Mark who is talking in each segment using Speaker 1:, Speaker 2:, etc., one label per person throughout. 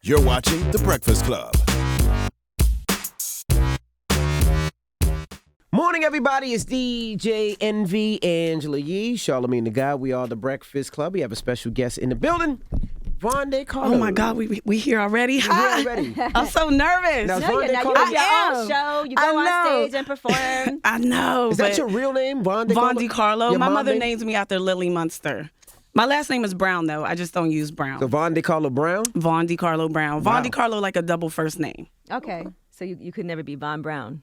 Speaker 1: You're watching The Breakfast Club.
Speaker 2: Morning, everybody. It's DJ NV, Angela Yee, Charlamagne the Guy. We are The Breakfast Club. We have a special guest in the building, Decarlo.
Speaker 3: Oh, my God. We here already?
Speaker 2: Hi. We're already.
Speaker 3: I'm so nervous.
Speaker 2: Now,
Speaker 4: No, you have your own show. You go on stage and perform.
Speaker 3: I know.
Speaker 2: Is that your real name, Decarlo?
Speaker 3: Decarlo. My mother names me after Lily Munster. My last name is Brown, though. I just don't use Brown.
Speaker 2: So Decarlo Brown?
Speaker 3: Decarlo Brown.
Speaker 2: Wow.
Speaker 3: Decarlo, like a double first name.
Speaker 4: Okay. So you could never be Von Brown.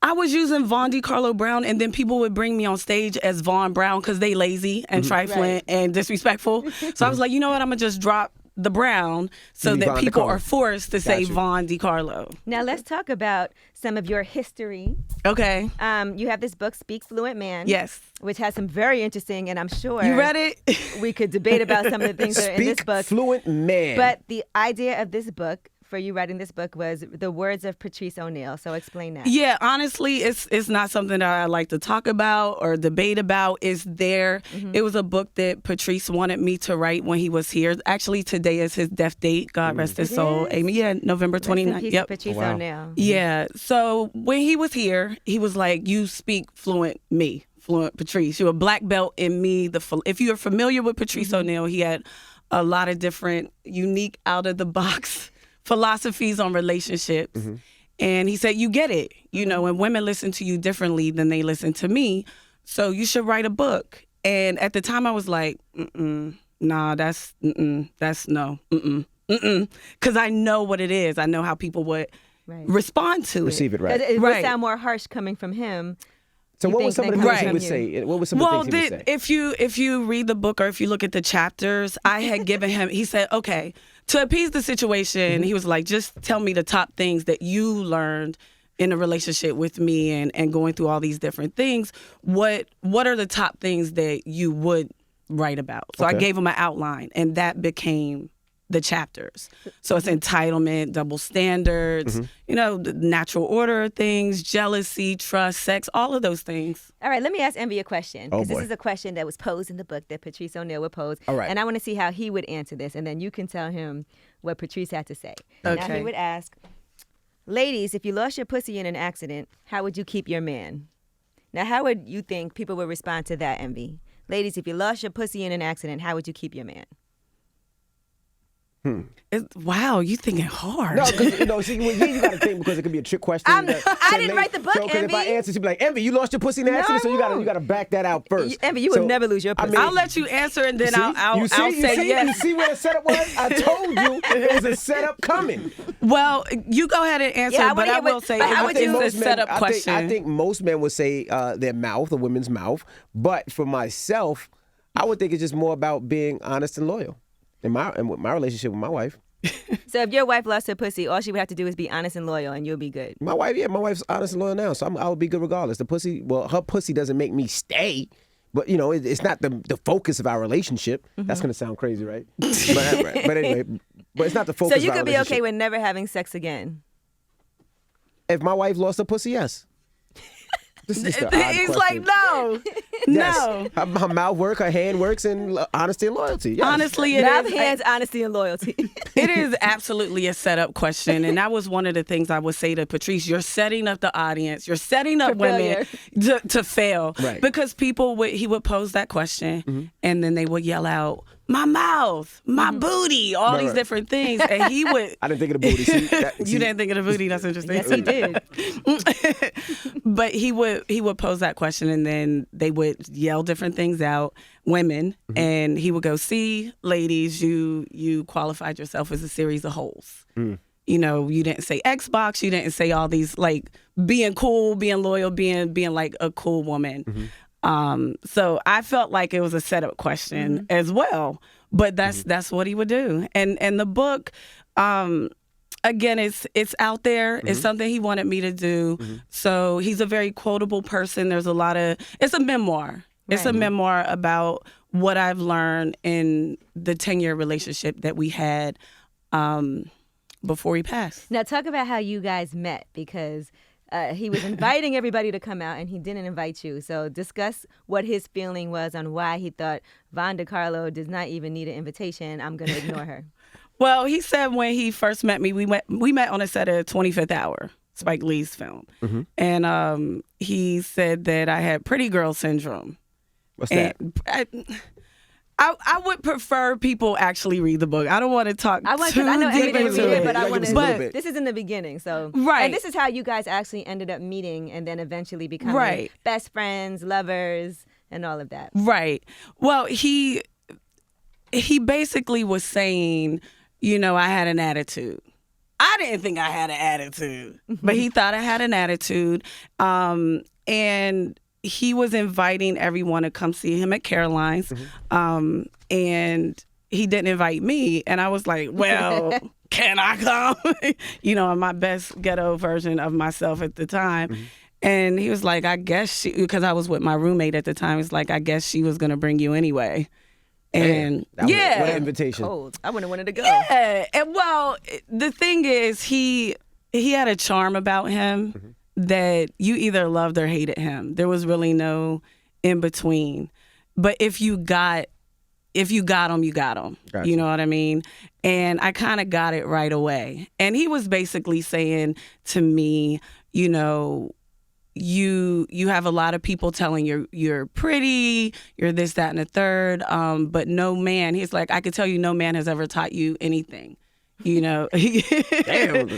Speaker 3: I was using Decarlo Brown, and then people would bring me on stage as Von Brown because they lazy and trifling and disrespectful. So I was like, you know what? I'm going to just drop the Brown so that people are forced to say Von Decarlo.
Speaker 4: Now let's talk about some of your history.
Speaker 3: Okay.
Speaker 4: You have this book, Speak Fluent Man.
Speaker 3: Yes.
Speaker 4: Which has some very interesting, and I'm sure
Speaker 3: you read it.
Speaker 4: We could debate about some of the things that are in this book.
Speaker 2: Speak Fluent Man.
Speaker 4: But the idea of this book, for you writing this book, was the words of Patrice O'Neal. So explain that.
Speaker 3: Yeah, honestly, it's not something that I like to talk about or debate about. It's there. It was a book that Patrice wanted me to write when he was here. Actually, today is his death date. God rest his soul. Amy, yeah, November 29th.
Speaker 4: Yep. Patrice O'Neal.
Speaker 3: Yeah. So when he was here, he was like, "You speak fluent me, fluent Patrice. You're a black belt in me." If you're familiar with Patrice O'Neal, he had a lot of different, unique, out of the box philosophies on relationships. And he said, you get it, and women listen to you differently than they listen to me. So you should write a book. And at the time I was like, nah, that's no, because I know what it is. I know how people would respond to
Speaker 2: Receive it right.
Speaker 4: It would sound more harsh coming from him.
Speaker 2: So what were some of the things he would say? What were some of the things he would say?
Speaker 3: If you read the book or if you look at the chapters, I had given him, he said, okay, to appease the situation, he was like, just tell me the top things that you learned in a relationship with me and going through all these different things. What are the top things that you would write about? So I gave him an outline, and that became the chapters. So it's entitlement, double standards, the natural order of things, jealousy, trust, sex, all of those things.
Speaker 4: All right, let me ask Envy a question, because this is a question that was posed in the book that Patrice O'Neal would pose.
Speaker 2: All right.
Speaker 4: And I want to see how he would answer this, and then you can tell him what Patrice had to say.
Speaker 3: Okay.
Speaker 4: Now he would ask, ladies, if you lost your pussy in an accident, how would you keep your man? Now, how would you think people would respond to that, Envy? Ladies, if you lost your pussy in an accident, how would you keep your man?
Speaker 3: Wow, you thinking hard.
Speaker 2: No, because you got to think, because it could be a trick question.
Speaker 4: I didn't write the book,
Speaker 2: so,
Speaker 4: Envy.
Speaker 2: If I answer, she'd be like, Envy, you lost your pussy in an accident, so you got to back that out first.
Speaker 4: Envy, you would never lose your pussy.
Speaker 3: I'll let you answer, and then I'll say yes.
Speaker 2: You see where the setup was? I told you there was a setup coming.
Speaker 3: Well, you go ahead and answer, but I will say it's a setup question.
Speaker 2: I think most men would say their mouth, the woman's mouth. But for myself, I would think it's just more about being honest and loyal in my relationship with my wife.
Speaker 4: So if your wife lost her pussy, all she would have to do is be honest and loyal, and you'll be good.
Speaker 2: My wife's honest and loyal now, so I would be good regardless. Her pussy doesn't make me stay, but it's not the focus of our relationship. That's gonna sound crazy, right? but anyway, it's not the focus.
Speaker 4: So you
Speaker 2: of our
Speaker 4: could be
Speaker 2: relationship.
Speaker 4: okay with never having sex again.
Speaker 2: If my wife lost her pussy, yes.
Speaker 3: He's like, no.
Speaker 2: Yes. Her mouth work, her hand works, and honesty and loyalty. Yes.
Speaker 3: Honestly, it
Speaker 4: Mouth,
Speaker 3: is.
Speaker 4: hands, honesty, and loyalty.
Speaker 3: It is absolutely a setup question. And that was one of the things I would say to Patrice. You're setting up the audience. You're setting up women to fail. Right. Because he would pose that question, and then they would yell out, my mouth, my booty, all these different things. And he would...
Speaker 2: I didn't think of the booty.
Speaker 3: You didn't think of the booty? That's interesting.
Speaker 4: Yes, he did.
Speaker 3: But he would pose that question, and then they would yell different things out, women, and he would go, see, ladies, you qualified yourself as a series of holes. You didn't say Xbox, you didn't say all these, like, being cool, being loyal, being like a cool woman. So I felt like it was a setup question as well, but that's what he would do. And the book, again, it's out there. It's something he wanted me to do. So he's a very quotable person. It's a memoir. It's a memoir about what I've learned in the 10-year relationship that we had before he passed.
Speaker 4: Now talk about how you guys met, because he was inviting everybody to come out, and he didn't invite you. So discuss what his feeling was on why he thought Von Decarlo does not even need an invitation. I'm going to ignore her.
Speaker 3: Well, he said when he first met me, we met on a set of 25th Hour, Spike Lee's film.
Speaker 2: Mm-hmm.
Speaker 3: And he said that I had pretty girl syndrome.
Speaker 2: What's that?
Speaker 3: I would prefer people actually read the book. I don't want to talk
Speaker 4: I
Speaker 3: too
Speaker 4: know
Speaker 3: deep
Speaker 4: everybody
Speaker 3: into
Speaker 4: read it,
Speaker 3: it.
Speaker 4: but I
Speaker 2: Like
Speaker 4: want
Speaker 2: just a little
Speaker 4: to.
Speaker 2: bit.
Speaker 4: This is in the beginning, so
Speaker 3: Right.
Speaker 4: And this is how you guys actually ended up meeting, and then eventually becoming
Speaker 3: Right.
Speaker 4: best friends, lovers, and all of that.
Speaker 3: Right. Well, he basically was saying, I had an attitude. I didn't think I had an attitude, but he thought I had an attitude. And he was inviting everyone to come see him at Caroline's. And he didn't invite me. And I was like, well, can I come? In my best ghetto version of myself at the time. And he was like, I guess because I was with my roommate at the time, he's like, I guess she was going to bring you anyway. And
Speaker 2: What an invitation.
Speaker 4: Cold. I wouldn't have wanted to go.
Speaker 3: Yeah. And well, the thing is, he had a charm about him that you either loved or hated him. There was really no in between. But if you got him, you got him.
Speaker 2: Gotcha.
Speaker 3: You know what I mean? And I kind of got it right away. And he was basically saying to me, you have a lot of people telling you're pretty, you're this, that, and the third, but no man. He's like, I could tell you, no man has ever taught you anything.
Speaker 2: Damn,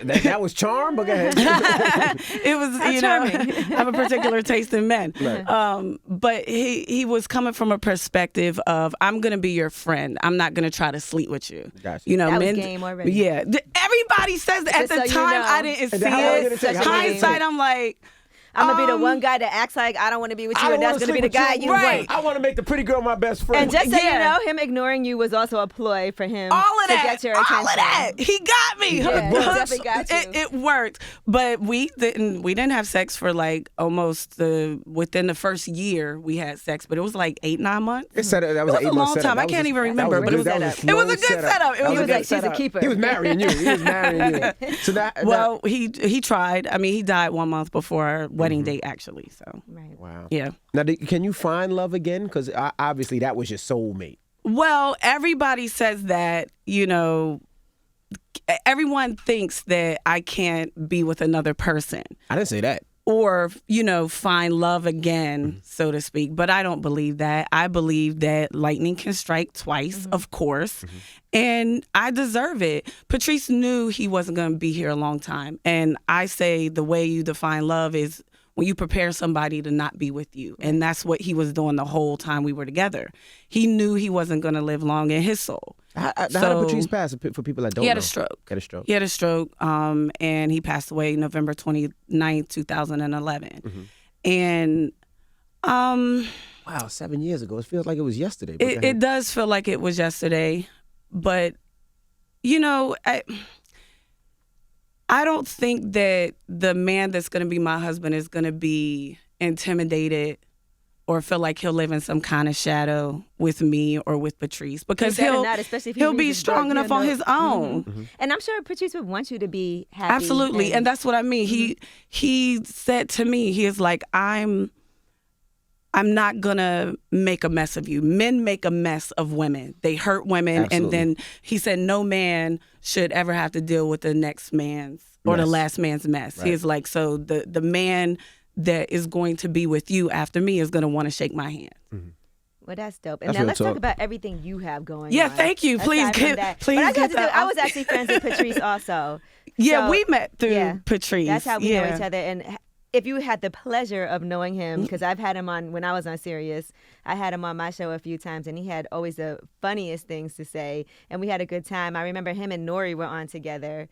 Speaker 2: that was charm. But go ahead.
Speaker 3: It was,
Speaker 4: charming.
Speaker 3: I have a particular taste in men.
Speaker 2: Right.
Speaker 3: But he was coming from a perspective of, I'm gonna be your friend. I'm not gonna try to sleep with you.
Speaker 2: Gotcha.
Speaker 4: That was
Speaker 3: men,
Speaker 4: game already.
Speaker 3: Yeah, everybody says that. At
Speaker 4: Just
Speaker 3: the
Speaker 4: so you
Speaker 3: time,
Speaker 4: know.
Speaker 3: I didn't see
Speaker 2: How long did
Speaker 3: it.
Speaker 2: it take? How long did it take?
Speaker 3: Hindsight, I'm like,
Speaker 4: I'm gonna be the one guy that acts like I don't want to be with you, and that's gonna be the guy you
Speaker 3: Right.
Speaker 4: want.
Speaker 2: I want to make the pretty girl my best friend.
Speaker 4: And just so
Speaker 3: Yeah.
Speaker 4: you know, him ignoring you was also a ploy for him
Speaker 3: all of
Speaker 4: to
Speaker 3: that,
Speaker 4: get your attention.
Speaker 3: all of that. He got me.
Speaker 4: Yeah, he
Speaker 3: Hooks.
Speaker 4: definitely got you.
Speaker 3: It worked, but we didn't have sex for like almost within the first year we had sex, but it was like 8-9 months.
Speaker 2: That was
Speaker 3: It was
Speaker 2: an
Speaker 3: a long time. I can't even remember, but it was a good setup. It was a good
Speaker 4: She's a
Speaker 3: setup.
Speaker 4: keeper.
Speaker 2: He was marrying you. So that.
Speaker 3: Well, he tried. I mean, he died 1 month before our wedding date, actually. So
Speaker 4: Right.
Speaker 2: Wow.
Speaker 3: yeah.
Speaker 2: Now, can you find love again? Because obviously that was your soulmate.
Speaker 3: Well, everybody says that, everyone thinks that I can't be with another person
Speaker 2: I didn't say that.
Speaker 3: or, find love again, so to speak. But I don't believe that. I believe that lightning can strike twice, of course, and I deserve it. Patrice knew he wasn't going to be here a long time. And I say the way you define love is when you prepare somebody to not be with you. And that's what he was doing the whole time we were together. He knew he wasn't going to live long in his soul.
Speaker 2: How did Patrice pass, for people that don't know?
Speaker 3: He had a stroke. He had a stroke, and he passed away November 29th, 2011. And
Speaker 2: Wow, 7 years ago. It feels like it was yesterday. But go
Speaker 3: it
Speaker 2: ahead.
Speaker 3: does feel like it was yesterday. But, I don't think that the man that's going to be my husband is going to be intimidated or feel like he'll live in some kind of shadow with me or with Patrice, because
Speaker 4: He's better not, especially if he
Speaker 3: he'll
Speaker 4: reads
Speaker 3: be
Speaker 4: his
Speaker 3: strong
Speaker 4: book,
Speaker 3: enough
Speaker 4: he'll
Speaker 3: on
Speaker 4: know.
Speaker 3: his own.
Speaker 4: And I'm sure Patrice would want you to be happy.
Speaker 3: Absolutely, and that's what I mean. He said to me, he is like, I'm not gonna make a mess of you. Men make a mess of women. They hurt women.
Speaker 2: Absolutely.
Speaker 3: And then he said no man should ever have to deal with the next man's or the
Speaker 2: Mess.
Speaker 3: last man's mess.
Speaker 2: Right.
Speaker 3: He's like, so the man that is going to be with you after me is gonna want to shake my hand.
Speaker 4: Well, that's dope. And
Speaker 2: That's
Speaker 4: now
Speaker 2: real
Speaker 4: let's
Speaker 2: talk.
Speaker 4: talk about everything you have going
Speaker 3: Yeah,
Speaker 4: on.
Speaker 3: thank you. Please
Speaker 4: aside from
Speaker 3: get-
Speaker 4: that.
Speaker 3: please
Speaker 4: But I,
Speaker 3: get that
Speaker 4: I
Speaker 3: off.
Speaker 4: was actually friends with Patrice also.
Speaker 3: Yeah,
Speaker 4: So,
Speaker 3: we met through
Speaker 4: yeah,
Speaker 3: Patrice.
Speaker 4: That's how we
Speaker 3: yeah.
Speaker 4: know each other. And if you had the pleasure of knowing him, because I've had him on when I was on Sirius, I had him on my show a few times, and he had always the funniest things to say, and we had a good time. I remember him and Nori were on together,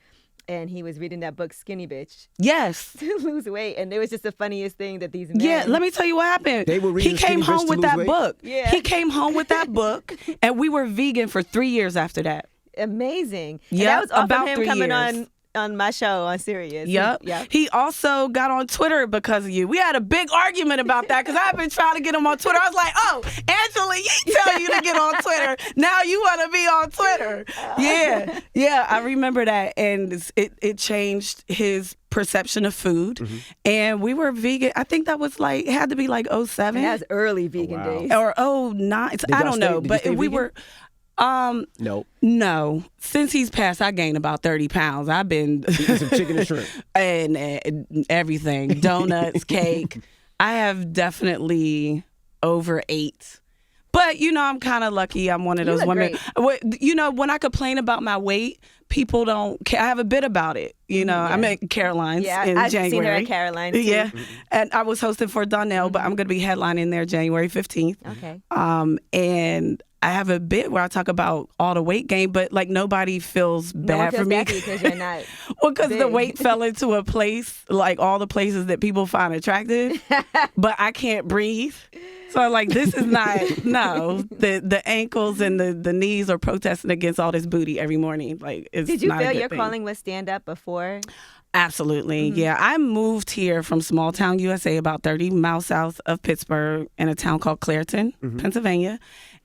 Speaker 4: and he was reading that book, Skinny Bitch,
Speaker 3: Yes.
Speaker 4: to lose weight, and it was just the funniest thing that these men.
Speaker 3: Yeah, let me tell you what happened.
Speaker 2: They were reading
Speaker 3: he came
Speaker 2: Skinny Bitch
Speaker 3: home
Speaker 2: to
Speaker 3: with
Speaker 2: lose
Speaker 3: that
Speaker 2: weight?
Speaker 3: book.
Speaker 4: Yeah.
Speaker 3: He came home with that book, and we were vegan for 3 years after that.
Speaker 4: Amazing. And
Speaker 3: Yep,
Speaker 4: that was off
Speaker 3: about
Speaker 4: of him
Speaker 3: 3
Speaker 4: coming
Speaker 3: years.
Speaker 4: on my show on Sirius.
Speaker 3: Yep.
Speaker 4: Yep.
Speaker 3: He also got on Twitter because of you. We had a big argument about that because I've been trying to get him on Twitter. I was like, oh, Angela, you tell you to get on Twitter. Now you want to be on Twitter. Yeah. Yeah, I remember that. And it changed his perception of food. And we were vegan. I think that was like, it had to be like 07.
Speaker 4: And that was early vegan
Speaker 2: wow.
Speaker 4: days.
Speaker 3: Or 09. I
Speaker 2: y'all
Speaker 3: don't
Speaker 2: stay-
Speaker 3: know.
Speaker 2: did you
Speaker 3: But
Speaker 2: stay
Speaker 3: we
Speaker 2: vegan?
Speaker 3: were...
Speaker 2: Nope.
Speaker 3: No. Since he's passed, I gained about 30 pounds. I've been
Speaker 2: Eating some chicken and shrimp.
Speaker 3: and everything, donuts, cake. I have definitely overate. But, I'm kind of lucky. I'm one of those women. When I complain about my weight, people don't care. I have a bit about it. I'm at Caroline's in
Speaker 4: I've
Speaker 3: January.
Speaker 4: seen her at Caroline's too.
Speaker 3: Yeah. And I was hosting for Donnell, but I'm going to be headlining there January 15th.
Speaker 4: Okay.
Speaker 3: And I have a bit where I talk about all the weight gain, but like nobody feels bad
Speaker 4: No one feels
Speaker 3: for me.
Speaker 4: bad because you're not.
Speaker 3: Well, because the
Speaker 4: big.
Speaker 3: weight fell into a place, like all the places that people find attractive, but I can't breathe. So like, this is not, no, the ankles and the knees are protesting against all this booty every morning. Like, it's
Speaker 4: Did you
Speaker 3: not a
Speaker 4: feel
Speaker 3: good
Speaker 4: your
Speaker 3: thing.
Speaker 4: calling was stand up before?
Speaker 3: Absolutely. Yeah. I moved here from small town USA, about 30 miles south of Pittsburgh, in a town called Clairton, Pennsylvania.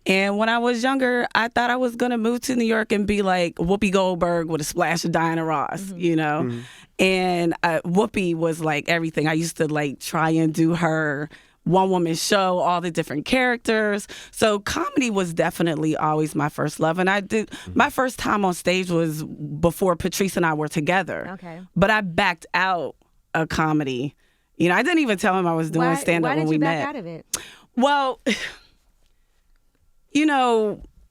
Speaker 3: And when I was younger, I thought I was going to move to New York and be like Whoopi Goldberg with a splash of Diana Ross, And Whoopi was like everything. I used to like try and do her one-woman show, all the different characters. So comedy was definitely always my first love. And I did my first time on stage was before Patrice and I were together.
Speaker 4: Okay.
Speaker 3: But I backed out of comedy. I didn't even tell him I was doing stand-up when we met.
Speaker 4: Why did you back out of it?
Speaker 3: Well,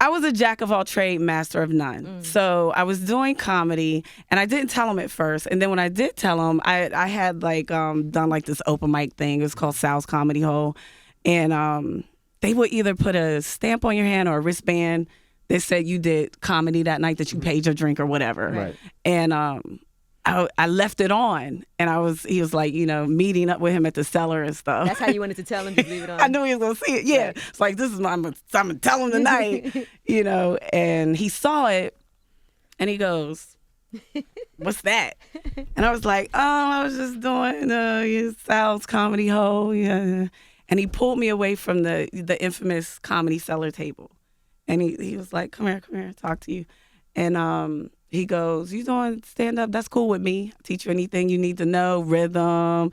Speaker 3: I was a jack of all trade, master of none. So I was doing comedy, and I didn't tell him at first. And then when I did tell him, I had like done like this open mic thing. It was called Sal's Comedy Hole, and they would either put a stamp on your hand or a wristband that said you did comedy that night, that you paid your drink or whatever.
Speaker 2: Right.
Speaker 3: And I left it on, and he was like, meeting up with him at the cellar and stuff.
Speaker 4: That's how you wanted to tell him to leave it on.
Speaker 3: I knew he was gonna see it. Yeah,
Speaker 4: Right.
Speaker 3: It's like, this is I'm gonna tell him tonight, And he saw it, and he goes, "What's that?" And I was like, "Oh, I was just doing Sal's Comedy Hole." Yeah. And he pulled me away from the infamous Comedy Cellar table, and he was like, "Come here, talk to you," and he goes, "You doing stand-up? That's cool with me. I'll teach you anything you need to know, rhythm,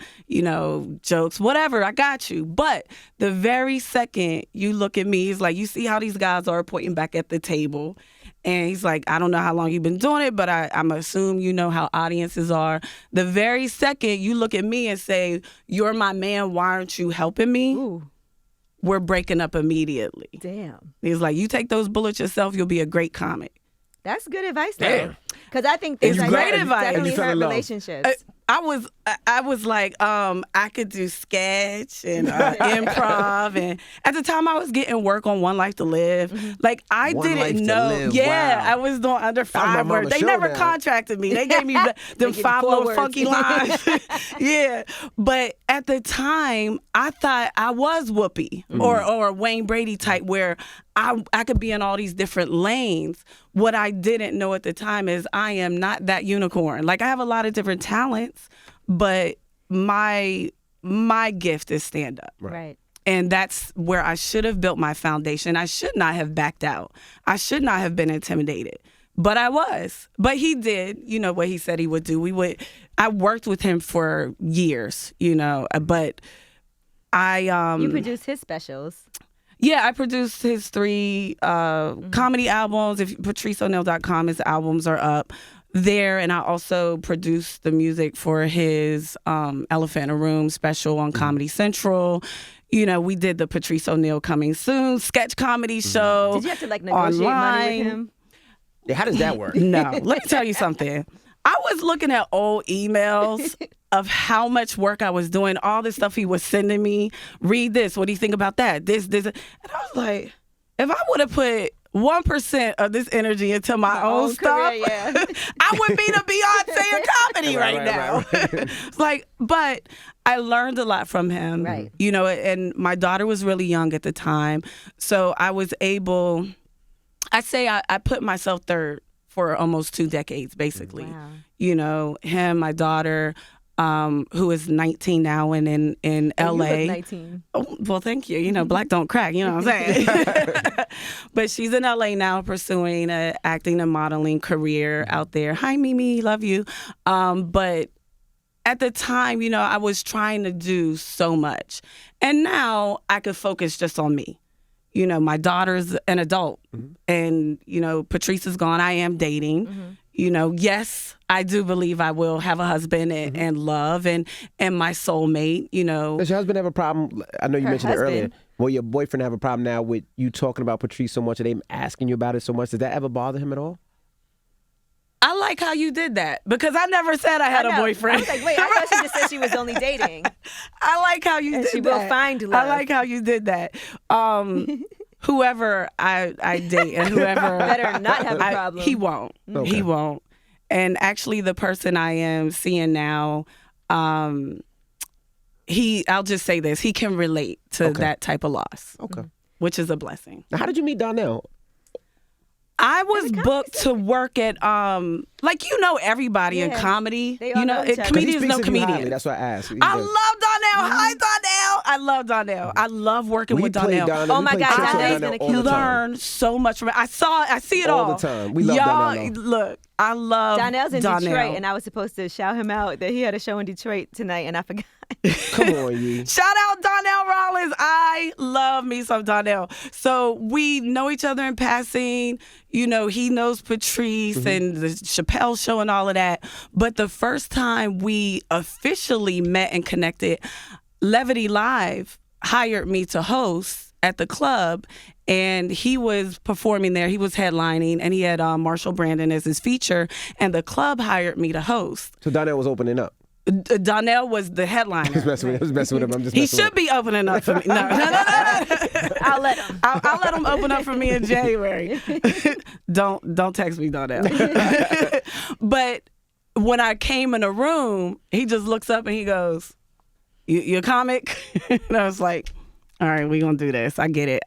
Speaker 3: jokes, whatever. I got you." But the very second you look at me, he's like, "You see how these guys are," pointing back at the table. And he's like, "I don't know how long you've been doing it, but I'm assume you know how audiences are." The very second you look at me and say, "You're my man, why aren't you helping me?"
Speaker 4: Ooh,
Speaker 3: We're breaking up immediately.
Speaker 4: damn.
Speaker 3: He's like, "You take those bullets yourself, you'll be a great comic."
Speaker 4: That's good advice, though.
Speaker 2: Damn.
Speaker 4: Because I think things
Speaker 3: It's
Speaker 4: like
Speaker 3: great
Speaker 4: that
Speaker 3: advice.
Speaker 4: definitely
Speaker 2: You fell
Speaker 4: hurt
Speaker 2: in love.
Speaker 4: relationships.
Speaker 3: I was like, I could do sketch and improv, and at the time I was getting work on One Life to Live. Like I
Speaker 2: One Life
Speaker 3: didn't
Speaker 2: to
Speaker 3: know.
Speaker 2: Live,
Speaker 3: Yeah,
Speaker 2: wow.
Speaker 3: I was doing under
Speaker 2: Found my
Speaker 3: 5 work.
Speaker 2: mama's
Speaker 3: They
Speaker 2: show
Speaker 3: never
Speaker 2: now.
Speaker 3: contracted me. They gave me them
Speaker 4: give
Speaker 3: 5
Speaker 4: you 4
Speaker 3: little
Speaker 4: words.
Speaker 3: funky lines. Yeah, but at the time I thought I was Whoopi or Wayne Brady type, where I could be in all these different lanes. What I didn't know at the time is I am not that unicorn. Like I have a lot of different talents, but my gift is stand up.
Speaker 4: Right.
Speaker 3: And that's where I should have built my foundation. I should not have backed out. I should not have been intimidated. But I was. But he did, what he said he would do. I worked with him for years, but
Speaker 4: You produced his specials.
Speaker 3: Yeah, I produced his 3 comedy albums. If PatriceO'Neil.com, his albums are up there. And I also produced the music for his Elephant in a Room special on Comedy Central. We did the Patrice O'Neil Coming Soon sketch comedy show.
Speaker 4: Did you have to negotiate money with him?
Speaker 2: Yeah, how does that work?
Speaker 3: No, let me tell you something. I was looking at old emails of how much work I was doing, all the stuff he was sending me. Read this. What do you think about that? This. And I was like, if I would have put 1% of this energy into my own stuff,
Speaker 4: career, yeah.
Speaker 3: I would be the Beyonce of comedy right now. It's like, but I learned a lot from him.
Speaker 4: Right.
Speaker 3: And my daughter was really young at the time. So I was able, I put myself third for almost 2 decades, basically.
Speaker 4: Wow.
Speaker 3: Him, my daughter, who is 19 now and in
Speaker 4: And
Speaker 3: LA.
Speaker 4: you look 19.
Speaker 3: Oh, well, thank you. Black don't crack, you know what I'm saying? But she's in LA now pursuing an acting and modeling career out there. Hi, Mimi, love you. But at the time, I was trying to do so much. And now I could focus just on me. you know, my daughter's an adult, and, you know, Patrice is gone. I am dating. You know, yes, I do believe I will have a husband and love and my soulmate, you know.
Speaker 2: Does your husband have a problem? I know you mentioned it earlier. Will your boyfriend have a problem now with you talking about Patrice so much and them asking you about it so much? Does that ever bother him at all?
Speaker 3: I like how you did that because I never said I had a boyfriend.
Speaker 4: I was like, wait, I thought she just said she was only dating.
Speaker 3: I like how you did that.
Speaker 4: She will find love.
Speaker 3: I like how you did that. Whoever I date and whoever
Speaker 4: better not have a problem.
Speaker 3: He won't.
Speaker 2: Okay.
Speaker 3: He won't. And actually, the person I am seeing now, I'll just say this: he can relate to that type of loss.
Speaker 2: Okay.
Speaker 3: Which is a blessing.
Speaker 2: Now, how did you meet Donnell?
Speaker 3: I was booked to work at like, you know, everybody in comedy.
Speaker 4: They all know each other.
Speaker 3: Comedians know comedians.
Speaker 2: That's why I asked.
Speaker 3: I love Donnell. Hi, Donnell. I love Donnell. I love working with Donnell.
Speaker 4: Oh my God, Donnell's gonna kill
Speaker 3: You learn so much from it. I see it
Speaker 2: all the time. We love Donnell.
Speaker 3: Look, I love
Speaker 4: Donnell's in
Speaker 3: Donnell.
Speaker 4: Detroit, and I was supposed to shout him out that he had a show in Detroit tonight, and I forgot.
Speaker 2: Come on, Yee.
Speaker 3: Shout out Donnell Rollins. I love me some Donnell. So we know each other in passing. You know, he knows Patrice and the Chappelle show and all of that. But the first time we officially met and connected, Levity Live hired me to host at the club, and he was performing there. He was headlining, and he had Marshall Brandon as his feature, and the club hired me to host.
Speaker 2: So Donnell was opening up.
Speaker 3: Donnell was the headliner.
Speaker 2: I was messing with him. I'm just
Speaker 3: He
Speaker 2: messing
Speaker 3: should
Speaker 2: with
Speaker 3: be opening up for me. No.
Speaker 4: I'll let him.
Speaker 3: I'll let him open up for me in January. Don't text me, Donnell. But when I came in the room, he just looks up and he goes, "You a comic?" And I was like, all right, we're going to do this. I get it.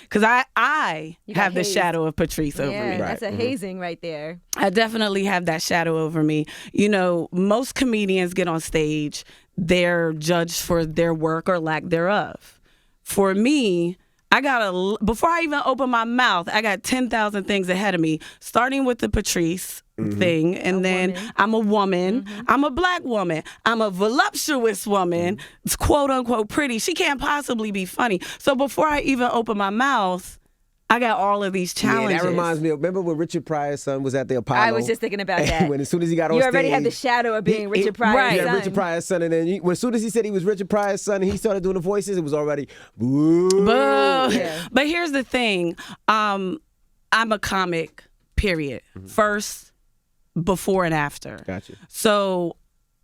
Speaker 3: Because I have the shadow of Patrice over me.
Speaker 4: Yeah, that's a hazing right there.
Speaker 3: I definitely have that shadow over me. You know, most comedians get on stage, they're judged for their work or lack thereof. For me, before I even open my mouth, I got 10,000 things ahead of me, starting with the Patrice thing. And then I'm a woman. I'm a black woman. I'm a voluptuous woman. It's quote unquote pretty. She can't possibly be funny. So before I even open my mouth, I got all of these challenges.
Speaker 2: Yeah, that reminds me. Remember when Richard Pryor's son was at the Apollo?
Speaker 4: I was just thinking about that.
Speaker 2: When as soon as he got on
Speaker 4: you
Speaker 2: stage,
Speaker 4: already had the shadow of being Richard Pryor's son.
Speaker 2: Richard Pryor's son, and then as soon as he said he was Richard Pryor's son, and he started doing the voices, it was already boo.
Speaker 3: Boo.
Speaker 4: Yeah.
Speaker 3: But here's the thing: I'm a comic. Period. First, before, and after.
Speaker 2: Gotcha.
Speaker 3: So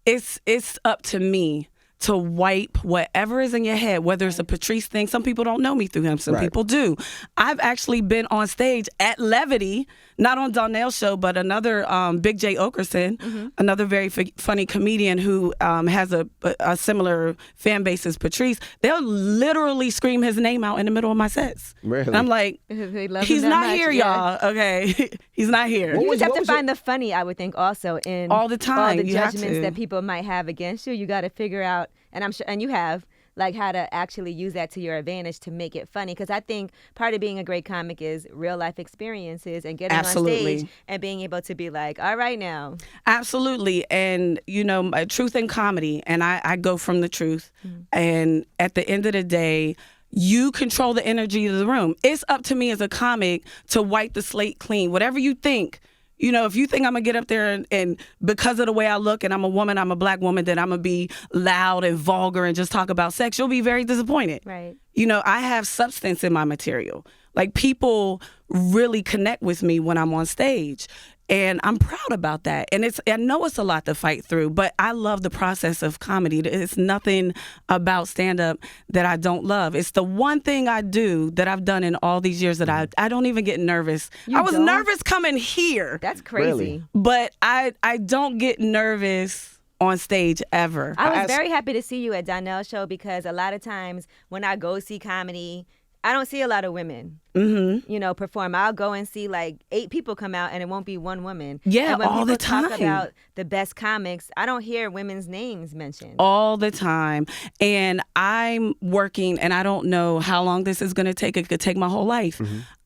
Speaker 3: it's up to me to wipe whatever is in your head, whether it's a Patrice thing. Some people don't know me through him. Some people do. I've actually been on stage at Levity, not on Donnell's show, but another Big J. Okerson, another very funny comedian who has a similar fan base as Patrice. They'll literally scream his name out in the middle of my sets.
Speaker 2: Really?
Speaker 3: And I'm like,
Speaker 4: They love
Speaker 3: he's
Speaker 4: him that
Speaker 3: not
Speaker 4: much,
Speaker 3: here,
Speaker 4: yeah.
Speaker 3: y'all. Okay, he's not here.
Speaker 4: You just have to find the funny, I would think, also in
Speaker 3: All the time,
Speaker 4: all the
Speaker 3: you have
Speaker 4: judgments
Speaker 3: to.
Speaker 4: that people might have against you. You got to figure out, and I'm sure, and you have, like, how to actually use that to your advantage to make it funny. Because I think part of being a great comic is real life experiences and getting on stage and being able to be like, all right now.
Speaker 3: Absolutely. And, you know, truth and comedy. And I go from the truth. And at the end of the day, you control the energy of the room. It's up to me as a comic to wipe the slate clean. Whatever you think. You know, if you think I'm going to get up there and because of the way I look and I'm a woman, I'm a black woman, then I'm going to be loud and vulgar and just talk about sex, you'll be very disappointed.
Speaker 4: Right.
Speaker 3: You know, I have substance in my material. Like, people really connect with me when I'm on stage. And I'm proud about that. And I know it's a lot to fight through, but I love the process of comedy. It's nothing about stand-up that I don't love. It's the one thing I do that I've done in all these years that I don't even get nervous. I was nervous coming here.
Speaker 4: That's crazy.
Speaker 2: Really?
Speaker 3: But I don't get nervous on stage ever.
Speaker 4: I was very happy to see you at Donnell's show because a lot of times when I go see comedy, I don't see a lot of women, you know, perform. I'll go and see like 8 people come out and it won't be one woman.
Speaker 3: Yeah,
Speaker 4: and when
Speaker 3: all the time.
Speaker 4: talk about the best comics, I don't hear women's names mentioned.
Speaker 3: All the time. And I'm working, and I don't know how long this is going to take. It could take my whole life.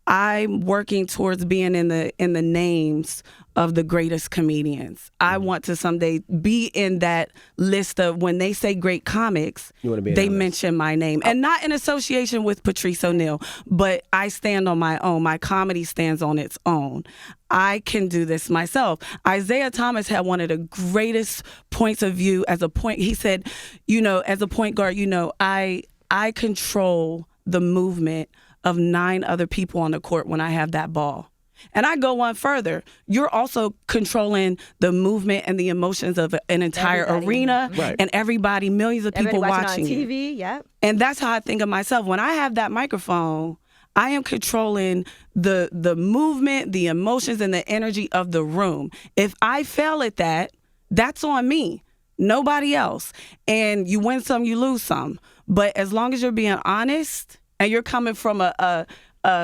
Speaker 3: I'm working towards being in the names of the greatest comedians. I want to someday be in that list of when they say great comics, they mention my name. And not in association with Patrice O'Neal, but I stand on my own. My comedy stands on its own. I can do this myself. Isaiah Thomas had one of the greatest points of view as a point. He said, as a point guard, I control the movement of 9 other people on the court when I have that ball. And I go one further. You're also controlling the movement and the emotions of an entire arena and everybody, millions of people watching
Speaker 4: on TV. Yep.
Speaker 3: And that's how I think of myself. When I have that microphone, I am controlling the movement, the emotions, and the energy of the room. If I fail at that, that's on me, nobody else. And you win some, you lose some. But as long as you're being honest and you're coming from a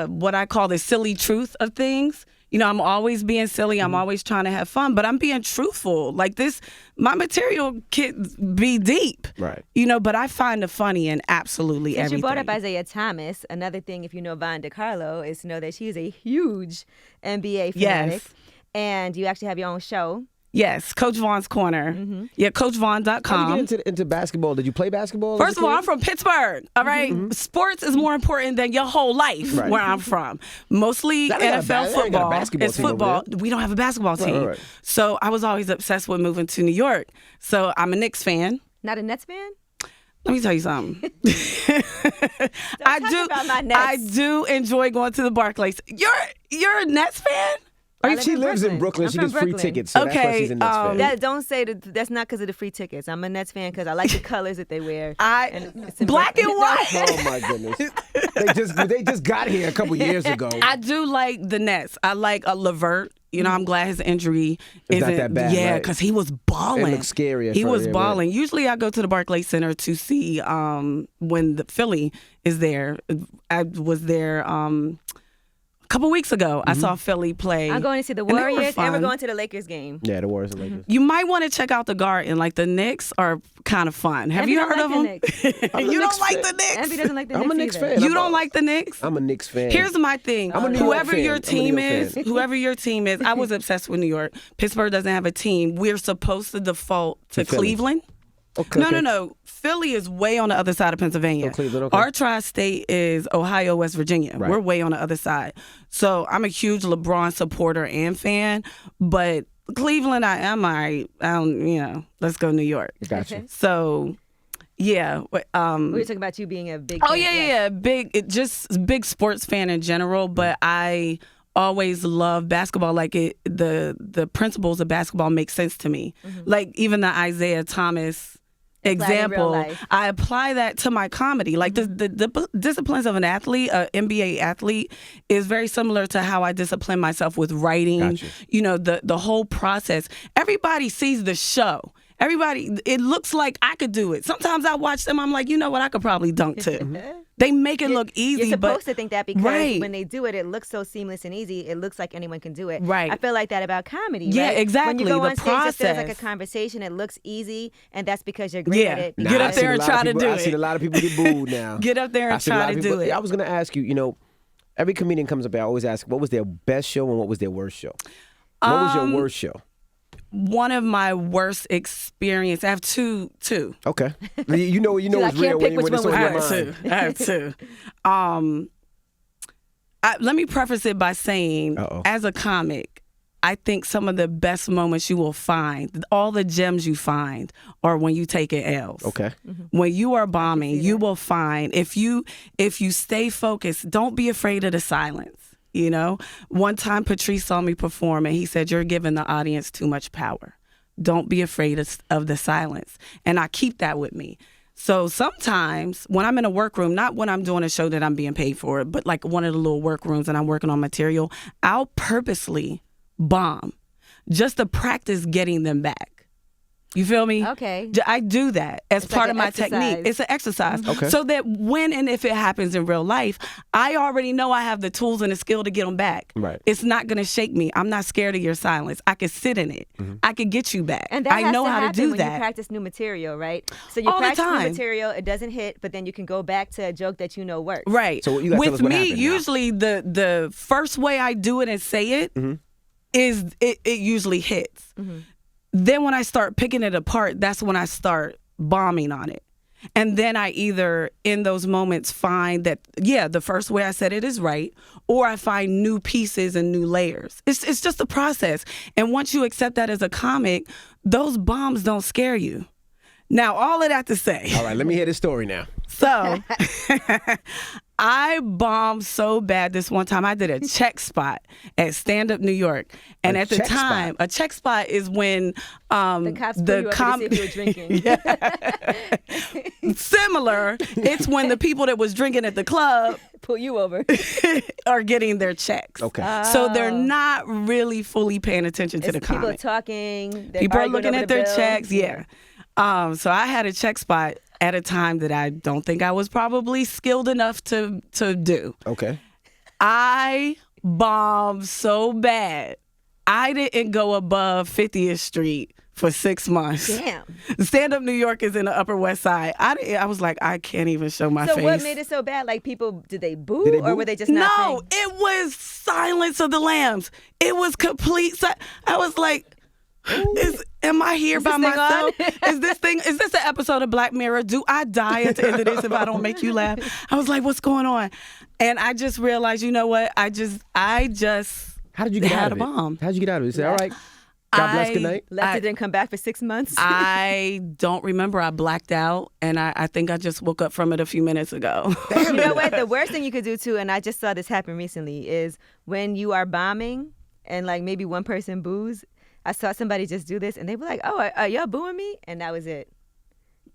Speaker 3: what I call the silly truth of things. I'm always being silly. I'm always trying to have fun, but I'm being truthful. Like this, my material can be deep.
Speaker 2: Right.
Speaker 3: But I find the funny in absolutely everything.
Speaker 4: Since you brought up Isaiah Thomas, another thing, if you know Von Decarlo, is to know that she's a huge NBA fanatic.
Speaker 3: Yes.
Speaker 4: And you actually have your own show.
Speaker 3: Yes, Coach Vaughn's Corner. Yeah, CoachVaughn.com.
Speaker 2: How did you get into basketball? Did you play basketball?
Speaker 3: First of all, I'm from Pittsburgh, all right? Sports is more important than your whole life where I'm from. Mostly NFL football. It's football. We don't have a basketball team. Right. So I was always obsessed with moving to New York. So I'm a Knicks fan.
Speaker 4: Not a Nets fan?
Speaker 3: Let me tell you something. I do enjoy going to the Barclays. You're a Nets fan?
Speaker 2: She lives in Brooklyn. She gets free tickets, so that's why she's a Nets fan.
Speaker 4: Don't say that's not because of the free tickets. I'm a Nets fan because I like the colors that they wear.
Speaker 3: Black and white.
Speaker 2: Oh my goodness! They just got here a couple years ago.
Speaker 3: I do like the Nets. I like LeVert. I'm glad his injury isn't
Speaker 2: not that bad.
Speaker 3: Yeah, because he was balling.
Speaker 2: It looks scary.
Speaker 3: He was balling. Usually, I go to the Barclays Center to see when the Philly is there. I was there. A couple weeks ago, I saw Philly play.
Speaker 4: I'm going to see the Warriors, and we're going to the Lakers game.
Speaker 2: Yeah, the Warriors and Lakers.
Speaker 3: You might want to check out the Garden. Like, the Knicks are kind of fun. Have you heard of them? You don't like the Knicks?
Speaker 4: Envy doesn't like the Knicks.
Speaker 2: I'm a Knicks fan.
Speaker 3: You don't like the Knicks?
Speaker 2: I'm a Knicks fan.
Speaker 3: Here's my thing. Whoever your team is, I was obsessed with New York. Pittsburgh doesn't have a team. We're supposed to default to Cleveland.
Speaker 2: Okay.
Speaker 3: No. Philly is way on the other side of Pennsylvania.
Speaker 2: Cleveland, okay.
Speaker 3: Our tri-state is Ohio, West Virginia.
Speaker 2: Right.
Speaker 3: We're way on the other side. So I'm a huge LeBron supporter and fan, but Cleveland, I am all right. Let's go New York.
Speaker 2: Gotcha.
Speaker 4: Okay.
Speaker 3: So, yeah.
Speaker 4: We were talking about you being a big
Speaker 3: big sports fan in general, but I always love basketball. Like the principles of basketball make sense to me. Like even the Isaiah Thomas example, I apply that to my comedy. Like the disciplines of an athlete, an NBA athlete, is very similar to how I discipline myself with writing.
Speaker 2: Gotcha.
Speaker 3: The whole process. Everybody sees the show. It looks like I could do it. Sometimes I watch them, I'm like, you know what, I could probably dunk too. They make it look easy.
Speaker 4: You're supposed to think that because when they do it, it looks so seamless and easy. It looks like anyone can do it.
Speaker 3: Right.
Speaker 4: I feel like that about comedy.
Speaker 3: Yeah,
Speaker 4: right?
Speaker 3: exactly.
Speaker 4: When you go on
Speaker 3: the
Speaker 4: stage,
Speaker 3: process.
Speaker 4: it feels like a conversation. It looks easy, and that's because you're great at it.
Speaker 3: Get up there and try to do it.
Speaker 2: I've seen a lot of people get booed now.
Speaker 3: Get up there and try to do it.
Speaker 2: I was going to ask you, every comedian comes up there, I always ask, what was their best show and what was their worst show? What was your worst show?
Speaker 3: One of my worst experience. I have two.
Speaker 2: Okay. You know it's real when it's on your mind.
Speaker 3: I have two. Let me preface it by saying, as a comic, I think some of the best moments you will find, all the gems you find, are when you take it L's.
Speaker 2: Okay.
Speaker 3: When you are bombing, you will find, if you stay focused, don't be afraid of the silence. One time Patrice saw me perform and he said, "You're giving the audience too much power. Don't be afraid of the silence." And I keep that with me. So sometimes when I'm in a workroom, not when I'm doing a show that I'm being paid for, but like one of the little workrooms and I'm working on material, I'll purposely bomb just to practice getting them back. You feel me?
Speaker 4: Okay.
Speaker 3: I do that as
Speaker 4: It's
Speaker 3: part
Speaker 4: like
Speaker 3: of
Speaker 4: an
Speaker 3: my
Speaker 4: exercise.
Speaker 3: technique. It's an exercise.
Speaker 2: Okay.
Speaker 3: So that when and if it happens in real life, I already know I have the tools and the skill to get them back.
Speaker 2: Right.
Speaker 3: It's not going to shake me. I'm not scared of your silence. I can sit in it. I can get you back.
Speaker 4: And that
Speaker 3: I
Speaker 4: has
Speaker 3: know
Speaker 4: to
Speaker 3: how to
Speaker 4: happen
Speaker 3: do
Speaker 4: when
Speaker 3: that.
Speaker 4: you practice new material, right? So you
Speaker 3: All the
Speaker 4: practice new
Speaker 3: time.
Speaker 4: material, it doesn't hit, but then you can go back to a joke that you know works.
Speaker 3: Right.
Speaker 2: So you gotta tell
Speaker 3: with
Speaker 2: us what
Speaker 3: me,
Speaker 2: happened now.
Speaker 3: usually the first way I do it and say it is it usually hits. Then when I start picking it apart, that's when I start bombing on it. And then I either in those moments find that, yeah, the first way I said it is right, or I find new pieces and new layers. It's just a process. And once you accept that as a comic, those bombs don't scare you. Now, all of that to say.
Speaker 2: All right, let me hear this story now.
Speaker 3: So I bombed so bad this one time. I did a check spot at Stand Up New York. And
Speaker 2: A
Speaker 3: at the
Speaker 2: check
Speaker 3: time,
Speaker 2: spot?
Speaker 3: a check spot is when
Speaker 4: The cops pull you over to see if you were drinking.
Speaker 3: similar, it's when the people that was drinking at the club
Speaker 4: Pull you over.
Speaker 3: are getting their checks.
Speaker 2: Okay.
Speaker 3: So they're not really fully paying attention to the
Speaker 4: People are
Speaker 3: comic.
Speaker 4: talking. They're
Speaker 3: People are
Speaker 4: arguing
Speaker 3: looking
Speaker 4: over
Speaker 3: at
Speaker 4: the
Speaker 3: their
Speaker 4: bill.
Speaker 3: checks. Yeah. So I had a check spot at a time that I don't think I was probably skilled enough to do.
Speaker 2: Okay.
Speaker 3: I bombed so bad. I didn't go above 50th Street for 6 months.
Speaker 4: Damn.
Speaker 3: Stand Up New York is in the Upper West Side. I was like, I can't even show my
Speaker 4: So
Speaker 3: face.
Speaker 4: what made it so bad? Like people, did they boo,
Speaker 2: Did they
Speaker 4: or
Speaker 2: boo?
Speaker 4: were they just not
Speaker 3: No,
Speaker 4: paying?
Speaker 3: it was Silence of the Lambs. It was complete. I was like, am I here by
Speaker 4: this thing
Speaker 3: myself?
Speaker 4: on?
Speaker 3: Is this an episode of Black Mirror? Do I die at the end of this if I don't make you laugh? I was like, what's going on? And I just realized, you know what? I just
Speaker 2: How did you get
Speaker 3: had
Speaker 2: out of
Speaker 3: a
Speaker 2: it?
Speaker 3: bomb.
Speaker 2: How did you get out of it? You said, all right, God bless, good night.
Speaker 4: Left it didn't come back for 6 months.
Speaker 3: I don't remember. I blacked out, and I think I just woke up from it a few minutes ago.
Speaker 4: You know what? The worst thing you could do too, and I just saw this happen recently, is when you are bombing and like maybe one person boos. I saw somebody just do this, and they were like, "Oh, are y'all booing me?" And that was it.